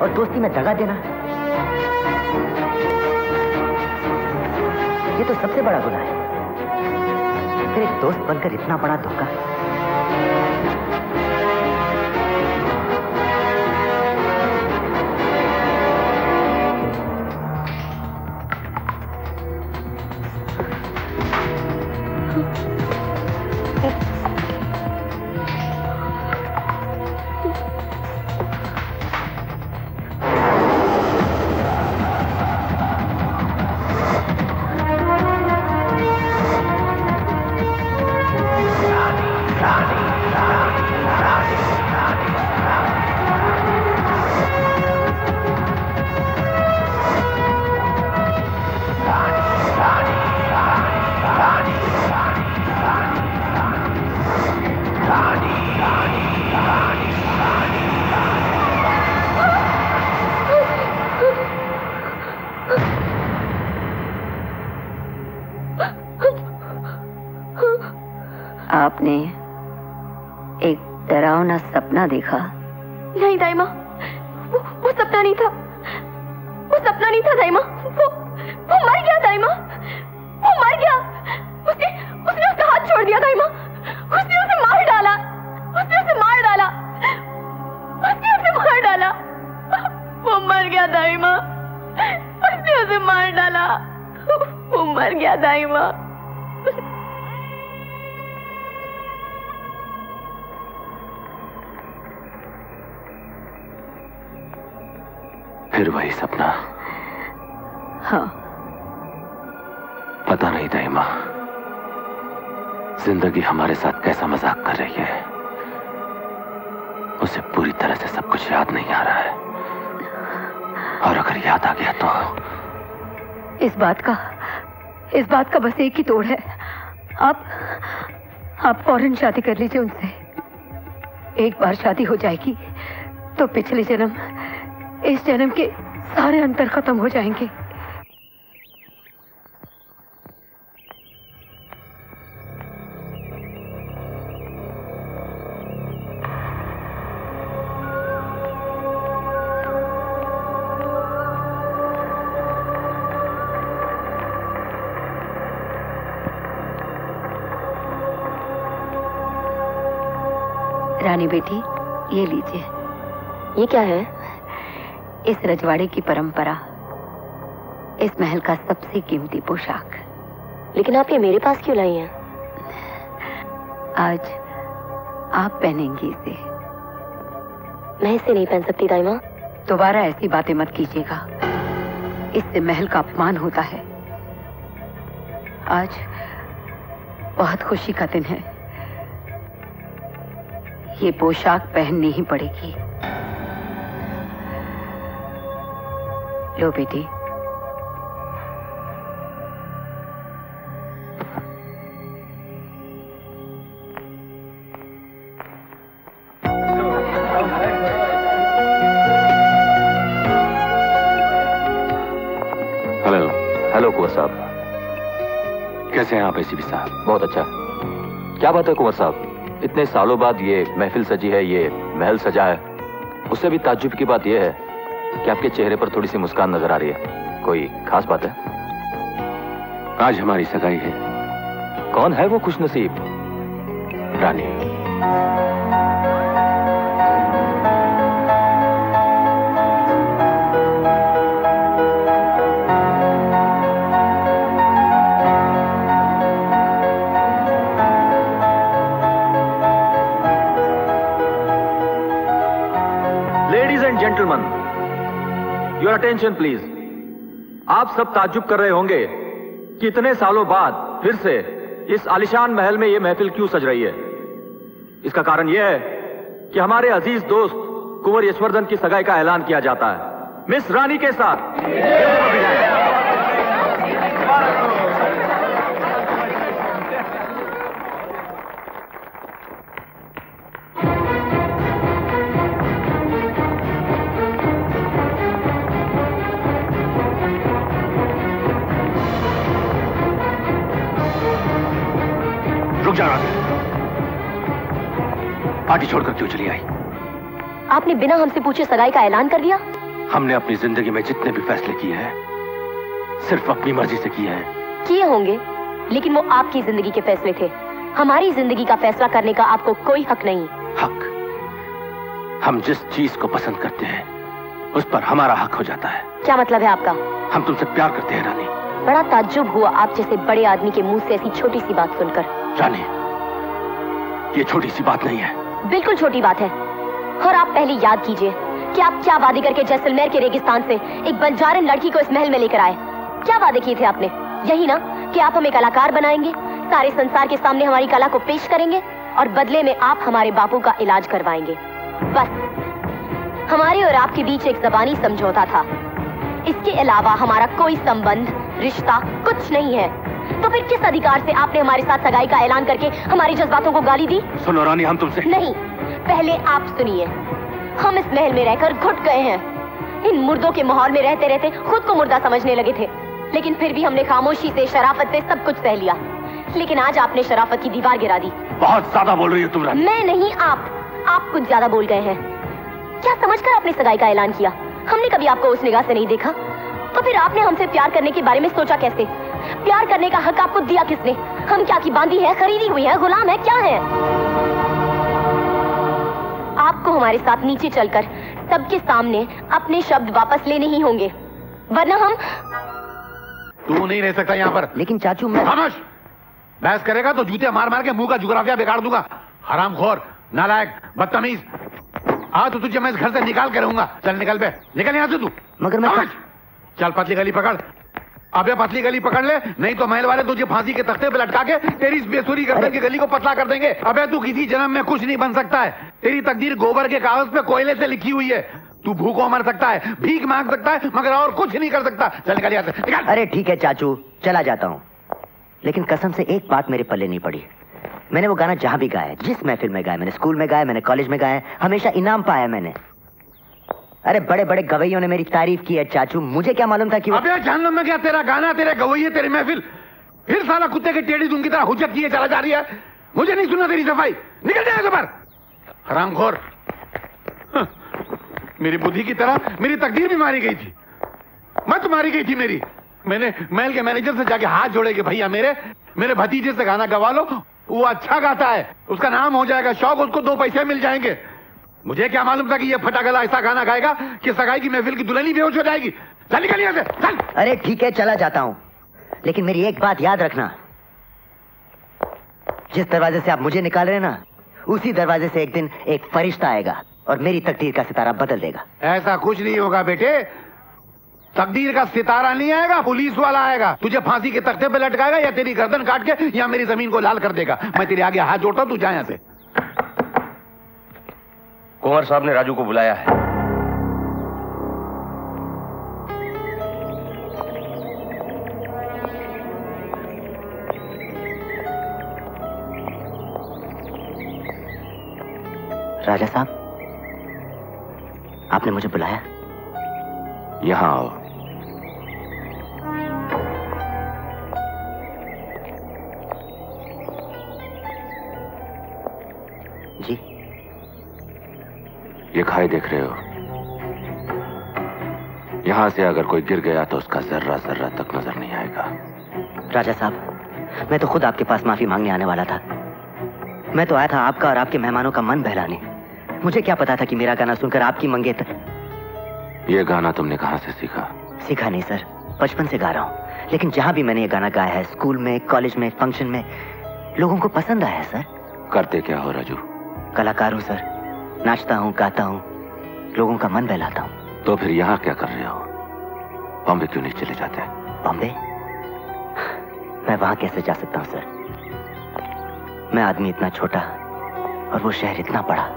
और दोस्ती में दगा देना, ये तो सबसे बड़ा गुनाह है। फिर एक दोस्त बनकर इतना बड़ा धोखा। आपने एक डरावना सपना देखा? नहीं दाइमा, वो सपना नहीं था। वो सपना नहीं था दाइमा। वो मर गया दाइमा। वो मर गया। उसने उसका हाथ छोड़ दिया दाइमा। उसने उसे मार डाला। उसने उसे मार डाला। उसने उसे मार डाला। वो मर गया दाइमा। उसने उसे मार डाला। वो मर गया दाइमा। फिर वही सपना? हाँ। पता नहीं दाइमा, जिंदगी हमारे साथ कैसा मजाक कर रही है। उसे पूरी तरह से सब कुछ याद नहीं आ रहा है, और अगर याद आ गया तो इस बात का बस एक ही तोड़ है। आप फौरन शादी कर लीजिए उनसे। एक बार शादी हो जाएगी तो पिछले जन्म, इस जन्म के सारे अंतर खत्म हो जाएंगे। रानी बेटी, ये लीजिए। ये क्या है? इस रजवाड़े की परंपरा, इस महल का सबसे कीमती पोशाक। लेकिन आप ये मेरे पास क्यों लाई हैं? आज आप पहनेंगी इसे। मैं इसे नहीं पहन सकती दाइमा। दोबारा ऐसी बातें मत कीजिएगा, इससे महल का अपमान होता है। आज बहुत खुशी का दिन है, ये पोशाक पहननी ही पड़ेगी। लो बेटी। हेलो कुंवर साहब, कैसे हैं आप एसीपी साहब? बहुत अच्छा। क्या बात है कुंवर साहब, इतने सालों बाद ये महफिल सजी है, ये महल सजा है। उससे भी ताज्जुब की बात यह है कि आपके चेहरे पर थोड़ी सी मुस्कान नजर आ रही है। कोई खास बात है? आज हमारी सगाई है। कौन है वो खुशनसीब? Rani. Gentleman, your attention please. आप सब ताज्जुब कर रहे होंगे कि इतने सालों बाद फिर से इस आलिशान महल में यह महफिल क्यों सज रही है। इसका कारण यह है कि हमारे अजीज दोस्त कुंवर यशवर्धन की सगाई का ऐलान किया जाता है मिस रानी के साथ। रुक जा रानी, पार्टी छोड़कर क्यों चली आई? आपने बिना हमसे पूछे सगाई का ऐलान कर दिया। हमने अपनी जिंदगी में जितने भी फैसले किए हैं सिर्फ अपनी मर्जी से किए हैं। किए होंगे, लेकिन वो आपकी जिंदगी के फैसले थे। हमारी जिंदगी का फैसला करने का आपको कोई हक नहीं। हक? हम जिस चीज को पसंद करते हैं उस पर हमारा हक हो जाता है। क्या मतलब है आपका? हम तुमसे प्यार करते हैं रानी। बड़ा ताज्जुब हुआ आप जैसे बड़े आदमी के मुंह से ऐसी छोटी सी बात सुनकर। रानी, ये छोटी सी बात नहीं है। बिल्कुल छोटी बात है। और आप पहले याद कीजिए कि आप क्या वादे करके जैसलमेर के रेगिस्तान से एक बंजारन लड़की को इस महल में लेकर आए। क्या वादे किए थे आपने? यही ना कि आप हमें कलाकार बनाएंगे, सारे संसार के सामने हमारी कला को पेश करेंगे और बदले में आप हमारे बापू का इलाज करवाएंगे। बस हमारे और आपके बीच एक ज़बानी समझौता था। इसके अलावा हमारा कोई संबंध, रिश्ता कुछ नहीं है। तो फिर किस अधिकार से आपने हमारे साथ सगाई का ऐलान करके हमारी जज्बातों को गाली दी? सुनो रानी, हम तुमसे नहीं, पहले आप सुनिए। हम इस महल में रहकर घुट गए हैं। इन मुर्दों के माहौल में रहते रहते खुद को मुर्दा समझने लगे थे, लेकिन फिर भी हमने खामोशी से, शराफत से सब कुछ सह लिया। लेकिन आज आपने शराफत की दीवार गिरा दी। बहुत ज्यादा बोल रही हो तुम रानी। मैं नहीं, आप कुछ ज्यादा बोल गए हैं। क्या समझकर आपने सगाई का ऐलान किया? हमने कभी आपको उस निगाह से नहीं देखा। तो फिर आपने हमसे प्यार करने के बारे में सोचा कैसे? प्यार करने का हक आपको दिया किसने? हम क्या की बांधी है, खरीदी हुई है, गुलाम है, क्या है? आपको हमारे साथ नीचे चलकर सबके सामने अपने शब्द वापस लेने ही होंगे, वरना हम। तू नहीं रह सकता यहाँ पर। लेकिन चाचू मैं। खामोश! बहस करेगा तो जूते मार मार के मुंह का जुगराफिया बिगाड़ दूंगा। हरामखोर, नालायक, बदतमीज। तो तुझे मैं इस घर से निकाल के रहूंगा। चल निकल बे, निकल यहाँ से तू। मगर मैं। चल पतली गली पकड़। अबे पतली गली पकड़ ले, नहीं तो महल वाले तुझे फांसी के तख्ते पे लटका के तेरी इस बेसुरी गर्दन की गली को पतला कर देंगे। अबे तू किसी जन्म में कुछ नहीं बन सकता है। तेरी तकदीर गोबर के कागज पे कोयले से लिखी हुई है। तू भूखों मर सकता है, भीख मांग सकता है, मगर और कुछ नहीं कर सकता। चल निकल यहाँ से, निकल। अरे ठीक है चाचू, चला जाता हूँ, लेकिन कसम से एक बात मेरे पल्ले नहीं पड़ी। मैंने वो गाना जहां भी गाया, जिस महफिल में गाया, मैंने स्कूल में गाया, मैंने कॉलेज में गाया, हमेशा इनाम पाया मैंने। अरे बड़े बड़े गवैयों ने मेरी तारीफ की है चाचू, मुझे क्या मालूम था कि अबे जानना मैं क्या, तेरा गाना, तेरे गवैये, तेरी महफिल, फिर साला कुत्ते की टेढ़ी दूं की तरह हुज्जत किए चला जा रही है। मुझे नहीं सुनना तेरी सफाई, निकल जाए बाहर, हरामखोर। मेरी बुद्धि की तरह मेरी तकदीर भी मारी गई थी, मत मारी गई थी मेरी। मैंने महल के मैनेजर से जाके हाथ जोड़े कि भैया मेरे भतीजे से गाना गवा लो, वो अच्छा गाता है, उसका नाम हो जाएगा, शौक, उसको 2 पैसे मिल जाएंगे। मुझे क्या मालूम था कि ये फटा गला ऐसा गाना गाएगा कि सगाई की महफिल की दुल्हन ही बेहोश हो जाएगी। चल निकल यहाँ से, चल। अरे ठीक है, चला जाता हूँ, लेकिन मेरी एक बात याद रखना, जिस दरवाजे से आप मुझे निकाल रहे हैं ना, उसी दरवाजे से एक दिन एक फरिश्ता आएगा और मेरी तकदीर का सितारा बदल देगा। ऐसा कुछ नहीं होगा बेटे, तकदीर का सितारा नहीं आएगा, पुलिस वाला आएगा, तुझे फांसी के तख्ते पे लटकाएगा या तेरी गर्दन काट के या मेरी जमीन को लाल कर देगा। मैं तेरे आगे हाथ जोड़ता हूं, तू जा यहाँ से। कुंवर साहब ने राजू को बुलाया है। राजा साहब, आपने मुझे बुलाया? यहां आओ। जी। ये खाई देख रहे हो, यहां से अगर कोई गिर गया तो उसका जर्रा जर्रा तक नजर नहीं आएगा। राजा साहब, मैं तो खुद आपके पास माफी मांगने आने वाला था। मैं तो आया था आपका और आपके मेहमानों का मन बहलाने। मुझे क्या पता था कि मेरा गाना सुनकर आपकी मंगेतर। ये गाना तुमने कहां से सीखा? सीखा नहीं सर, बचपन से गा रहा हूँ, लेकिन जहां भी मैंने ये गाना गाया है, स्कूल में, कॉलेज में, फंक्शन में, लोगों को पसंद आया है सर। करते क्या हो राजू? कलाकार हूँ सर, नाचता हूँ, गाता हूँ, लोगों का मन बहलाता हूँ। तो फिर यहाँ क्या कर रहे हो? बॉम्बे क्यों नहीं चले जाते? बॉम्बे? मैं वहां कैसे जा सकता हूँ सर? मैं आदमी इतना छोटा और वो शहर इतना बड़ा।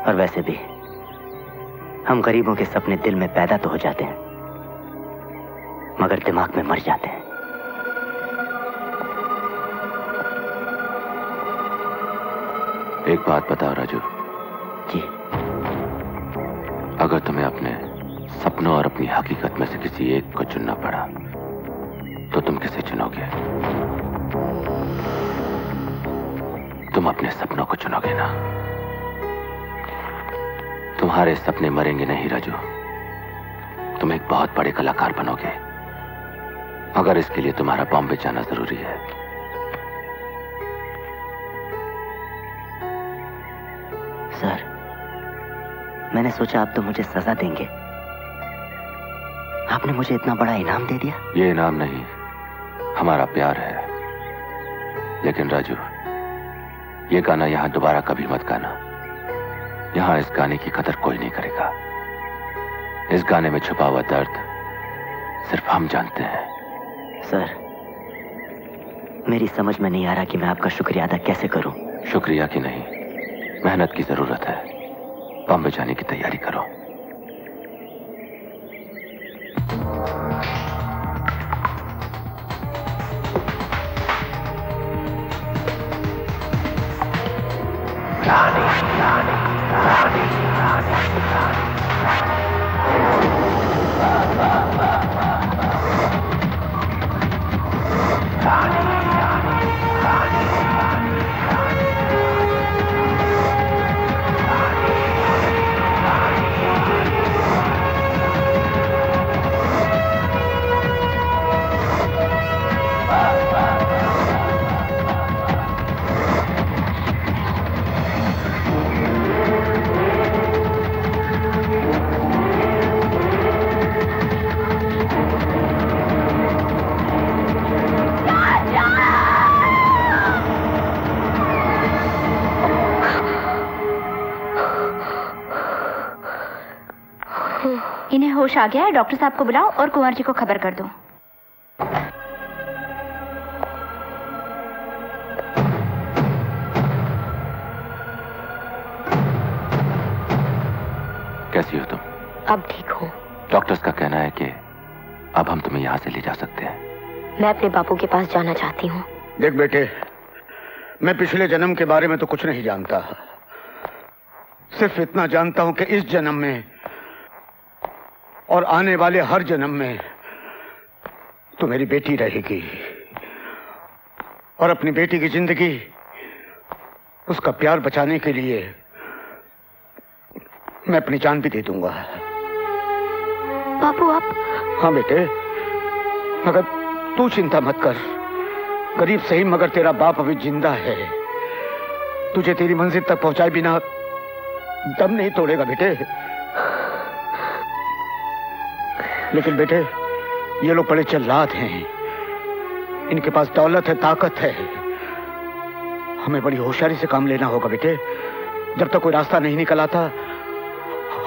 और वैसे भी हम गरीबों के सपने दिल में पैदा तो हो जाते हैं, मगर दिमाग में मर जाते हैं। एक बात बताओ राजू। जी। अगर तुम्हें अपने सपनों और अपनी हकीकत में से किसी एक को चुनना पड़ा तो तुम किसे चुनोगे? तुम अपने सपनों को चुनोगे ना? तुम्हारे सपने मरेंगे नहीं राजू, तुम एक बहुत बड़े कलाकार बनोगे, मगर इसके लिए तुम्हारा बॉम्बे जाना जरूरी है। सर, मैंने सोचा आप तो मुझे सजा देंगे। आपने मुझे इतना बड़ा इनाम दे दिया। ये इनाम नहीं, हमारा प्यार है। लेकिन राजू, ये गाना यहां दोबारा कभी मत गाना। यहां इस गाने की कदर कोई नहीं करेगा। इस गाने में छुपा हुआ दर्द सिर्फ हम जानते हैं। सर, मेरी समझ में नहीं आ रहा कि मैं आपका शुक्रिया अदा कैसे करूं। शुक्रिया की नहीं, मेहनत की जरूरत है। बॉम्बे जाने की तैयारी करो। रानी, रानी, रानी, रानी, रानी। इन्हें होश आ गया है। डॉक्टर साहब को बुलाओ और कुंवर जी को खबर कर दो। कैसी हो तुम? अब ठीक हूँ। डॉक्टर्स का कहना है कि अब हम तुम्हें यहाँ से ले जा सकते हैं। मैं अपने बापू के पास जाना चाहती हूँ। देख बेटे, मैं पिछले जन्म के बारे में तो कुछ नहीं जानता। सिर्फ इतना जानता हूं कि इस जन्म में और आने वाले हर जन्म में तू मेरी बेटी रहेगी और अपनी बेटी की जिंदगी, उसका प्यार बचाने के लिए मैं अपनी जान भी दे दूंगा। बापू आप? हाँ बेटे, मगर तू चिंता मत कर। गरीब सही मगर तेरा बाप अभी जिंदा है। तुझे तेरी मंजिल तक पहुंचाए बिना दम नहीं तोड़ेगा बेटे। लेकिन बेटे, ये लोग बड़े चल्लाक हैं। इनके पास दौलत है, ताकत है। हमें बड़ी होशियारी से काम लेना होगा बेटे। जब तक कोई रास्ता नहीं निकल आता,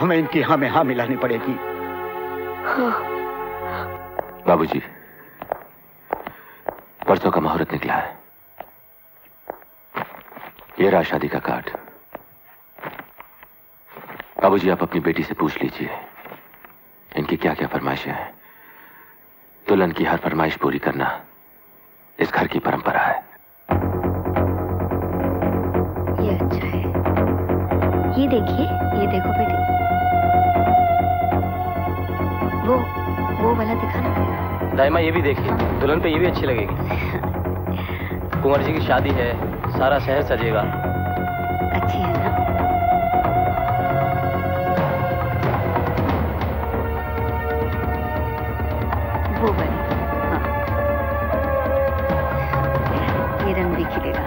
हमें इनकी हाँ में हाँ मिलानी पड़ेगी। हाँ। बाबूजी, परसों का मुहूर्त निकला है। ये रहा शादी का कार्ड। बाबूजी, आप अपनी बेटी से पूछ लीजिए इनकी क्या क्या फरमाइशें हैं। दुल्हन की हर फरमाइश पूरी करना इस घर की परंपरा है। ये अच्छा है। ये देखिए, ये देखो बेटी, वो वाला दिखाना। दाइमा ये भी देखिए, दुल्हन पे ये भी अच्छी लगेगी। कुंवर जी की शादी है, सारा शहर सजेगा। अच्छी है ना? वो वाली, हाँ। ये रंग भी खिलेगा।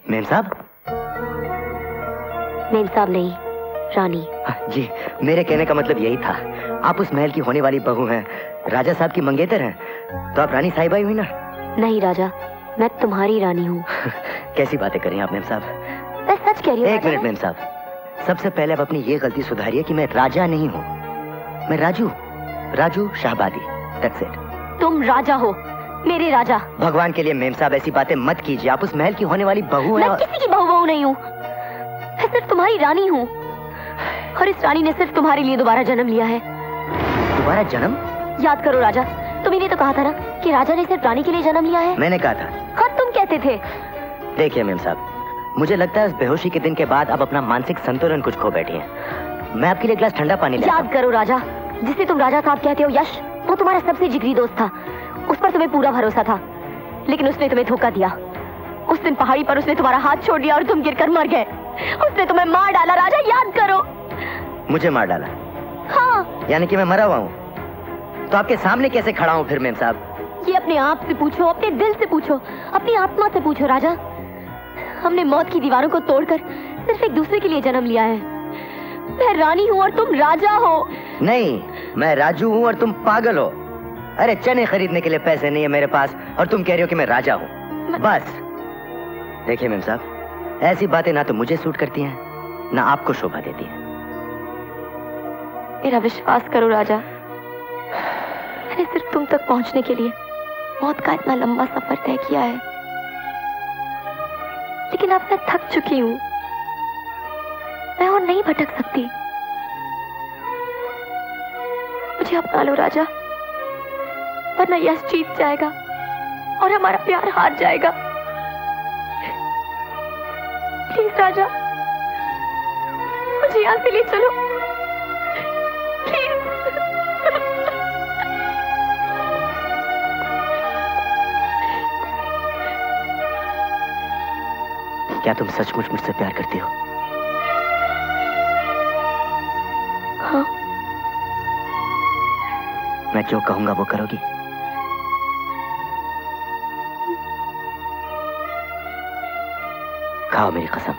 मेम साहब? मेम साहब नहीं, रानी। जी, मेरे कहने का मतलब यही था। आप उस महल की होने वाली बहू हैं, राजा साहब की मंगेतर हैं, तो आप रानी साहिबा ही हुई ना? नहीं राजा, मैं तुम्हारी रानी हूँ। कैसी बातें कर रही हैं आप मेम साहब? मैं सच कह रही हूँ। एक मिनट मेम साहब, सबसे पहले आप अपनी ये गलती सुधारिए कि मैं राजा नहीं हूँ, मैं राजू शाहबादी। That's it. तुम राजा हो, मेरे राजा। भगवान के लिए मेम साहब ऐसी बातें मत कीजिए। आप उस महल की होने वाली बहू हैं। मैं किसी की बहू नहीं हूँ, मैं सिर्फ तुम्हारी रानी हूँ। और इस रानी ने सिर्फ तुम्हारे लिए दोबारा जन्म लिया है। दोबारा जन्म? याद करो राजा, तुमने तो कहा था ना कि राजा ने सिर्फ रानी के लिए जन्म लिया है। मैंने कहा था। हाँ, तुम कहते थे। देखिए मेम साहब, मुझे लगता है इस बेहोशी के दिन के बाद आप अपना मानसिक संतुलन कुछ खो बैठी हैं। मैं आपके लिए ग्लास ठंडा पानी ले आता याद करो राजा, जिसे तुम राजा साहब कहते हो यश, वो तुम्हारा सबसे जिगरी दोस्त था। उस पर तुम्हें पूरा भरोसा था, लेकिन उसने तुम्हें धोखा दिया। उस दिन पहाड़ी पर उसने तुम्हारा हाथ छोड़ दिया और तुम गिरकर मर गए। उसने तुम्हें मार डाला राजा, याद करो। मुझे मार डाला? हाँ। यानी कि मैं मरा हुआ हूँ? तो आपके सामने कैसे खड़ा हूँ फिर मेम साहब? ये अपने आप से पूछो, अपने दिल से पूछो, अपनी आत्मा से पूछो राजा। हमने मौत की दीवारों को तोड़कर सिर्फ एक दूसरे के लिए जन्म लिया है। मैं रानी हूँ और तुम राजा हो। नहीं, मैं राजू हूँ और तुम पागल हो। अरे चने खरीदने के लिए पैसे नहीं है मेरे पास और तुम कह रही हो कि मैं राजा हूँ। बस देखिए मेम साहब, ऐसी बातें ना तो मुझे सूट करती हैं ना आपको शोभा देती हैं। मेरा विश्वास करो राजा, मैंने सिर्फ तुम तक पहुंचने के लिए मौत का इतना लंबा सफर तय किया है, लेकिन अब मैं थक चुकी हूँ। मैं और नहीं भटक सकती। मुझे अपना लो राजा, वरना यश जीत जाएगा और हमारा प्यार हार जाएगा। प्लीज राजा, मुझे यहाँ से ले चलो प्लीज। क्या तुम सचमुच मुझसे प्यार करती हो? हाँ। मैं जो कहूंगा वो करोगी? खाओ मेरी कसम।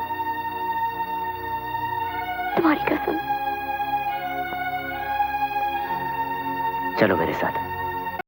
तुम्हारी कसम। चलो मेरे साथ।